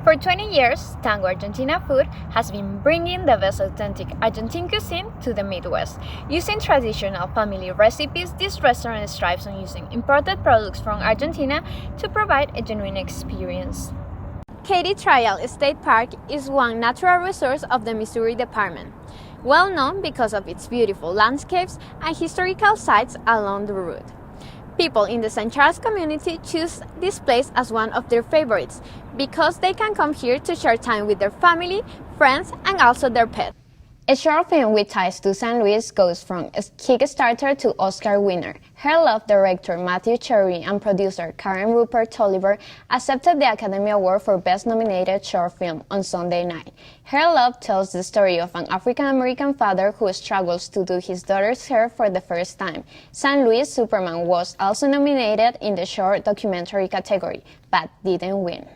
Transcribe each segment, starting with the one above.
For 20 years, Tango Argentina Food has been bringing the best authentic Argentine cuisine to the Midwest. Using traditional family recipes, this restaurant strives on using imported products from Argentina to provide a genuine experience. Katy Trial State Park is one natural resource of the Missouri Department, well known because of its beautiful landscapes and historical sites along the route. People in the St. Charles community choose this place as one of their favorites because they can come here to share time with their family, friends, and also their pets. A short film with ties to St. Louis goes from a Kickstarter to Oscar winner. Her Love director Matthew Cherry and producer Karen Rupert Tolliver accepted the Academy Award for Best Nominated Short Film on Sunday night. Her Love tells the story of an African-American father who struggles to do his daughter's hair for the first time. St. Louis Superman was also nominated in the short documentary category, but didn't win.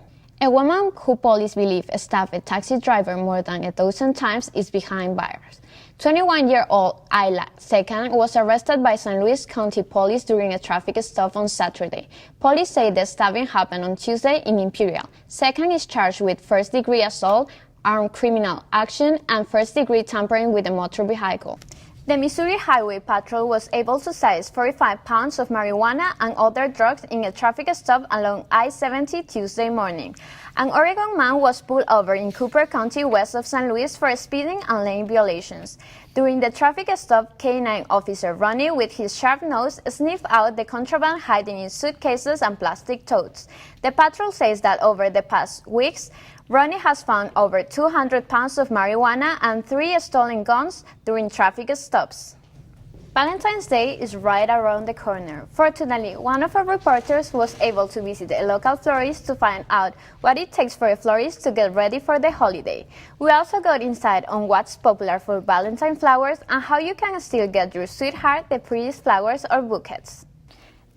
A woman who police believe stabbed a taxi driver more than a dozen times is behind bars. 21-year-old AJLA ZEKAN was arrested by St. Louis County Police during a traffic stop on Saturday. Police say the stabbing happened on Tuesday in Imperial. ZEKAN is charged with first-degree assault, armed criminal action, and first-degree tampering with a motor vehicle. The Missouri Highway Patrol was able to seize 45 pounds of marijuana and other drugs in a traffic stop along I-70 Tuesday morning. An Oregon man was pulled over in Cooper County west of St. Louis for speeding and lane violations. During the traffic stop, K-9 officer Ronnie, with his sharp nose, sniffed out the contraband hiding in suitcases and plastic totes. The patrol says that over the past weeks, Ronnie has found over 200 pounds of marijuana and 3 stolen guns during traffic stops. Valentine's Day is right around the corner. Fortunately, one of our reporters was able to visit a local florist to find out what it takes for a florist to get ready for the holiday. We also got insight on what's popular for Valentine flowers and how you can still get your sweetheart the prettiest flowers or bouquets.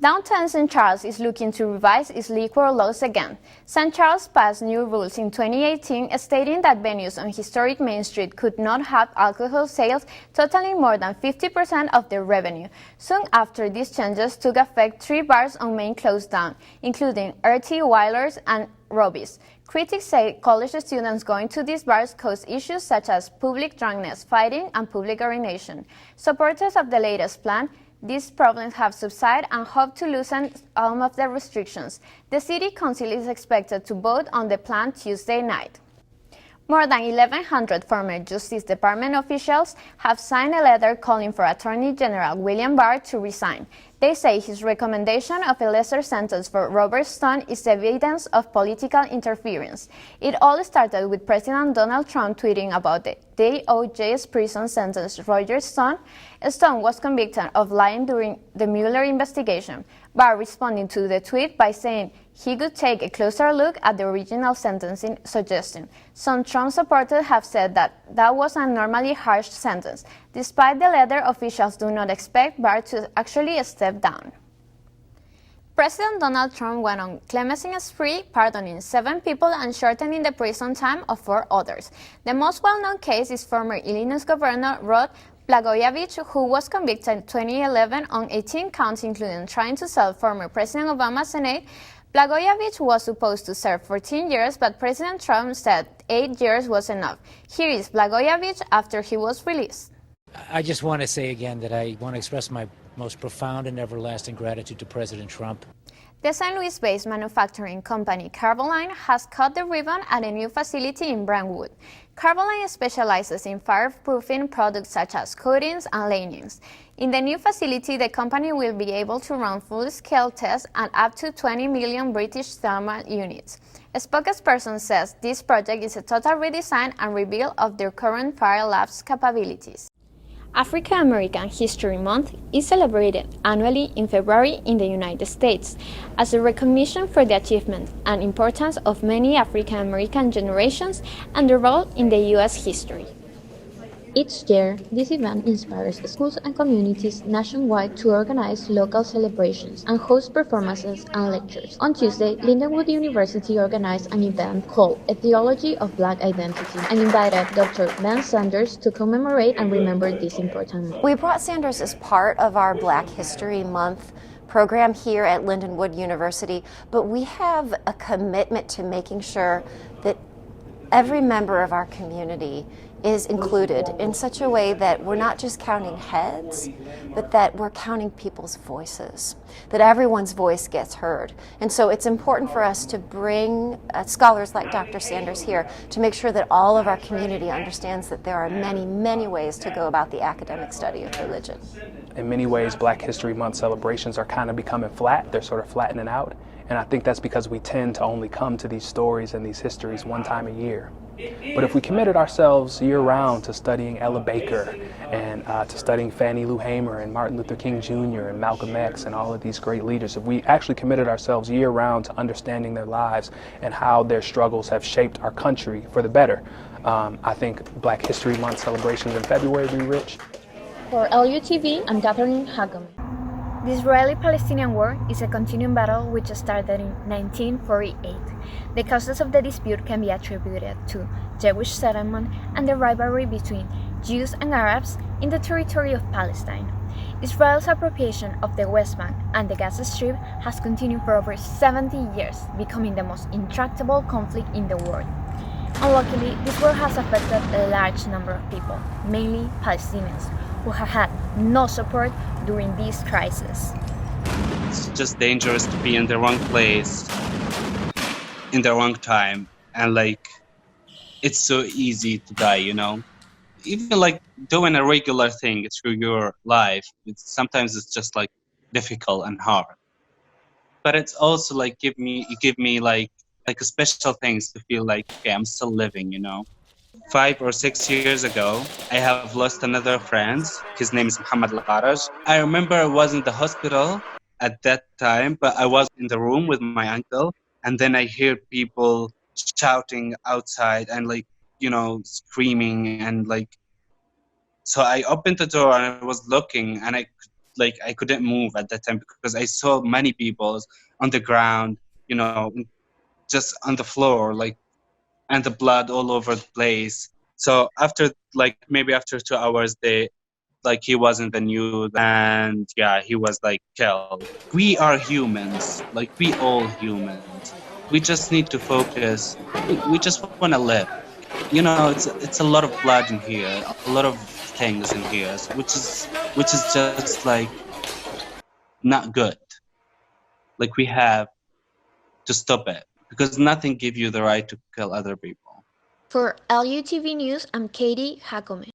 Downtown St. Charles is looking to revise its liquor laws again. St. Charles passed new rules in 2018 stating that venues on historic Main Street could not have alcohol sales totaling more than 50% of their revenue. Soon after these changes took effect, 3 bars on Main closed down, including RT, Wyler's, and Robbie's. Critics say college students going to these bars cause issues such as public drunkenness, fighting, and public urination. Supporters of the latest plan, these problems have subsided and hope to loosen some of the restrictions. The City Council is expected to vote on the plan Tuesday night. More than 1,100 former Justice Department officials have signed a letter calling for Attorney General William Barr to resign. They say his recommendation of a lesser sentence for Robert Stone is evidence of political interference. It all started with President Donald Trump tweeting about the DOJ's prison sentence Roger Stone. Stone was convicted of lying during the Mueller investigation. Barr responding to the tweet by saying he could take a closer look at the original sentencing suggestion. Some Trump supporters have said that was a normally harsh sentence. Despite the letter, officials do not expect Barr to actually step down. President Donald Trump went on clemency spree, pardoning 7 people and shortening the prison time of 4 others. The most well-known case is former Illinois Governor Rod Blagojevich, who was convicted in 2011 on 18 counts, including trying to sell former President Obama's Senate. Blagojevich was supposed to serve 14 years, but President Trump said 8 years was enough. Here is Blagojevich after he was released. I just want to say again that I want to express my most profound and everlasting gratitude to President Trump. The St. Louis-based manufacturing company CARBOLINE has cut the ribbon at a new facility in Brentwood. CARBOLINE specializes in fireproofing products such as coatings and linings. In the new facility, the company will be able to run full-scale tests at up to 20 million British thermal units. A spokesperson says this project is a total redesign and rebuild of their current fire lab's capabilities. African American History Month is celebrated annually in February in the United States as a recognition for the achievement and importance of many African American generations and their role in the U.S. history. Each year, this event inspires schools and communities nationwide to organize local celebrations and host performances and lectures. On Tuesday, Lindenwood University organized an event called A Theology of Black Identity and invited Dr. Ben Sanders to commemorate and remember this important month. We brought Sanders as part of our Black History Month program here at Lindenwood University, but we have a commitment to making sure that every member of our community is included in such a way that we're not just counting heads, but that we're counting people's voices, that everyone's voice gets heard. And so it's important for us to bring scholars like Dr. Sanders here to make sure that all of our community understands that there are many, many ways to go about the academic study of religion. In many ways, Black History Month celebrations are kind of becoming flat. They're sort of flattening out. And I think that's because we tend to only come to these stories and these histories one time a year. But if we committed ourselves year-round to studying Ella Baker and to studying Fannie Lou Hamer and Martin Luther King Jr. and Malcolm X and all of these great leaders, if we actually committed ourselves year-round to understanding their lives and how their struggles have shaped our country for the better, I think Black History Month celebrations in February will be rich. For LUTV, I'm Catherine Hackam. The Israeli-Palestinian War is a continuing battle which started in 1948. The causes of the dispute can be attributed to Jewish settlement and the rivalry between Jews and Arabs in the territory of Palestine. Israel's appropriation of the West Bank and the Gaza Strip has continued for over 70 years, becoming the most intractable conflict in the world. Unluckily, this war has affected a large number of people, mainly Palestinians, who have had no support during this crisis. It's just dangerous to be in the wrong place, in the wrong time, and like, it's so easy to die, you know? Even like doing a regular thing through your life, sometimes it's just like difficult and hard. But it's also like give me like a special things to feel like, okay, I'm still living, you know? 5 or 6 years ago, I have lost another friend. His name is Muhammad Al-Araj. I remember I was in the hospital at that time, but I was in the room with my uncle, and then I hear people shouting outside and like, you know, screaming, and like, so I opened the door and I was looking, and I couldn't move at that time because I saw many people on the ground, you know, just on the floor, like, and the blood all over the place. So after maybe after 2 hours, he was in the news, and yeah, he was like killed. We are humans, like we all humans. We just need to focus. We just want to live. You know, it's a lot of blood in here, a lot of things in here, which is just like not good. Like we have to stop it because nothing gives you the right to kill other people. For LUTV News, I'm Katie Hakome.